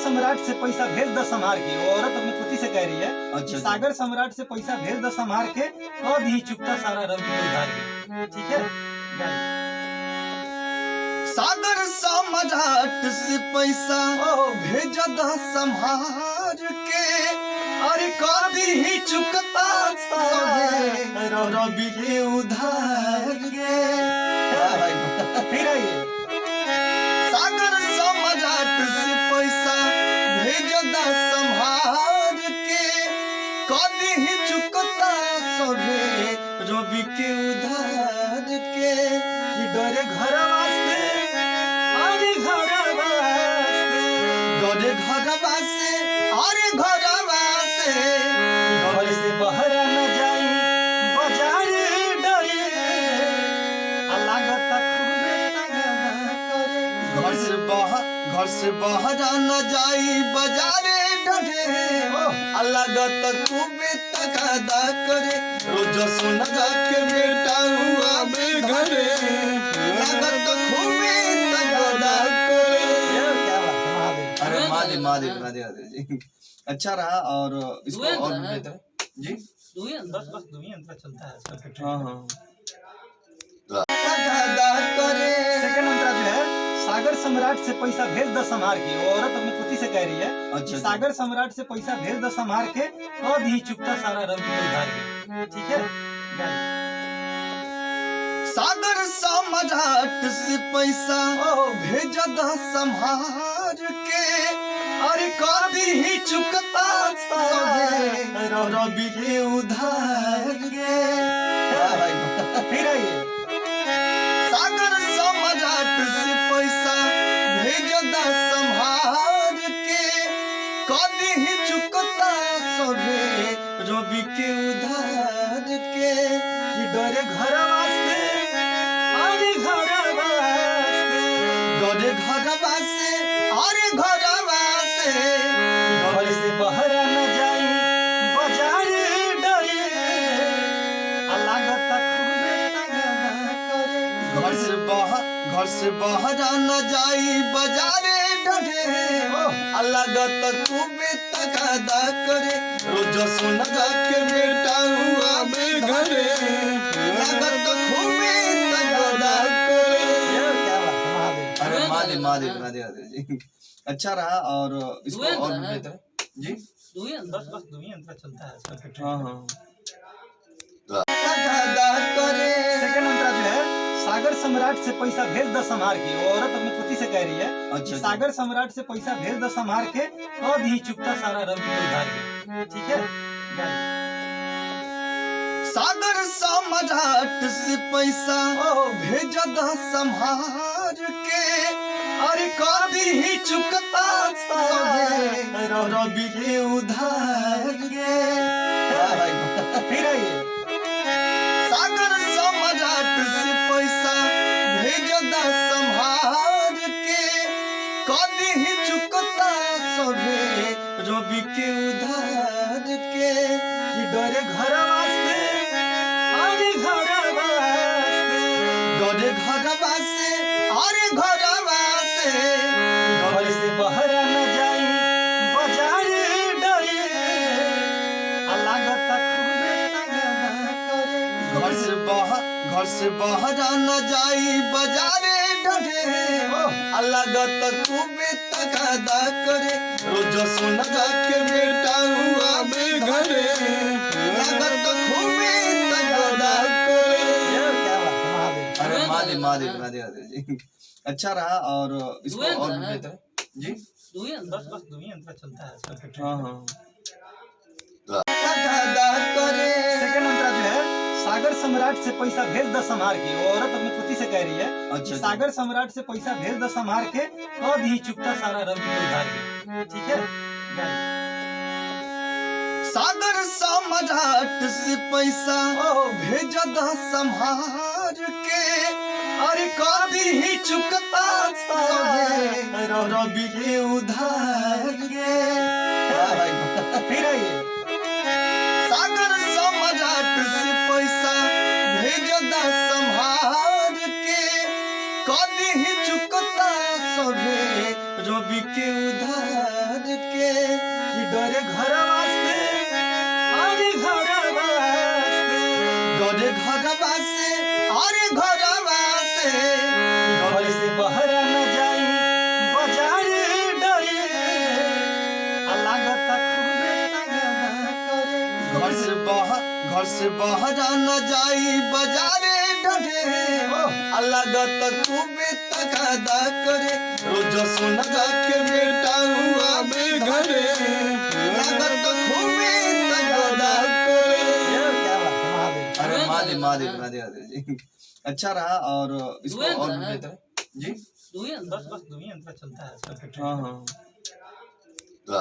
सम्राट से पैसा भेज द संभार के। वो औरत अपने पति से कह रही है अच्छा, सागर सम्राट से पैसा भेज द संभार के, कब ही चुकता सारा रवि को उधार के। ठीक है, सागर सम्राट से पैसा भेज द संभार के, अरे कभी ही चुकता सारा रवि के उधार के। फिर आइए, सागर सम्राट से पैसा भेज द संभार के, कभी ही चुकता सभे रवि के उधार के। डरे घर वास्ते, अरे घर वास्ते, डरे घर वास्ते, अरे घर वास्ते, घर से बाहर न जाई बाजार डरे, लागत खूबे तगड़ा करे। घर से बाहर न जाई बाजारे डरे, लागत खूबे तगादा करे। रोज सुन के बेटा हुआ बे घरे, लागत खूबे तगादा करे। क्या बात है महादेव। अरे महादेव जी, अच्छा रहा। और इसको और भी बेहतर जी, बस दो ही अंतर चलता है सबके। हाँ तगादा करे। सेकंड अंतरा जो है सागर सम्राट से पैसा भेज द संभार के। वो औरत अपने पति से कह रही है अच्छा, सागर सम्राट से पैसा भेज द संभार के, कब ही चुकता सारा रवि को उधार के। ठीक है, सागर सम्राट से पैसा भेज द संभार के, अरे कभी ही चुकता सारा रवि के उधार के। फिर आइए, सागर सम्राट से पैसा भेज द संभार के, कभी ही चुकता सभे रवि के उधार के। डरे घर वास्ते, अरे घर वास्ते, डरे घर वास्ते, अरे घर वास्ते, घर से बाहर न जाई बाजार डरे, लागत खूबे तगड़ा करे। घर से बाहर न जाई बाजारे डरे, लागत खूबे तगादा करे। रोज सुन के बेटा हुआ बे घरे, लागत खूबे तगादा करे। क्या बात है महादेव। अरे महादेव जी, अच्छा रहा। और इसको और भी बेहतर जी, बस दो ही अंतर चलता है सबके। हाँ तगादा करे। सेकंड अंतरा जो है सागर सम्राट से पैसा भेज द संभार के। वो औरत अपने पति से कह रही है अच्छा, सागर सम्राट से पैसा भेज द संभार के, कब ही चुकता सारा रवि को उधार के। ठीक है, सागर सम्राट से पैसा भेज द संभार के, अरे कभी ही चुकता सारा रवि के उधार के। फिर आइए, सागर सम्राट से पैसा भेज द संभार के, कभी ही चुकता सभे रवि के उधार के। डरे घर वास्ते, अरे घर वास्ते, डरे घर वास्ते, अरे घर वास्ते, घर से बाहर न जाई बाजार डरे, लागत खूबे तगड़ा करे। घर से बाहर न जाई बाजारे डरे, लागत खूबे तगादा करे। रोज सुन के बेटा हुआ बे घरे, लागत खूबे तगादा करे। क्या बात है महादेव। अरे महादेव जी, अच्छा रहा। और इसको और भी बेहतर जी, बस दो ही अंतर चलता है सबके। हाँ तगादा करे। सेकंड अंतरा जो है सागर सम्राट से पैसा भेज द संभार के। वो औरत अपने पति से कह रही है अच्छा, सागर सम्राट से पैसा भेज द संभार के, कब ही चुकता सारा रवि को उधार के। ठीक है, सागर सम्राट से पैसा भेज द संभार के, अरे कभी ही चुकता रवि के उधार के। फिर आइए, सागर सम्राट से पैसा भेज द संभार के, कभी ही चुकता सभे रवि के उधार बहरा न जाई बाजारे ढढे अलगत खूबे तगादा करे रोज सुनगा के बेटा हुआ बे घरे लगत खूबे तगादा करे। क्या बात है, महादेव। अरे महादेव महादेव महादेव जी अच्छा रहा और इसको और भी बेहतर जी बस बस 2 ही अंतरा चलता है। हाँ हाँ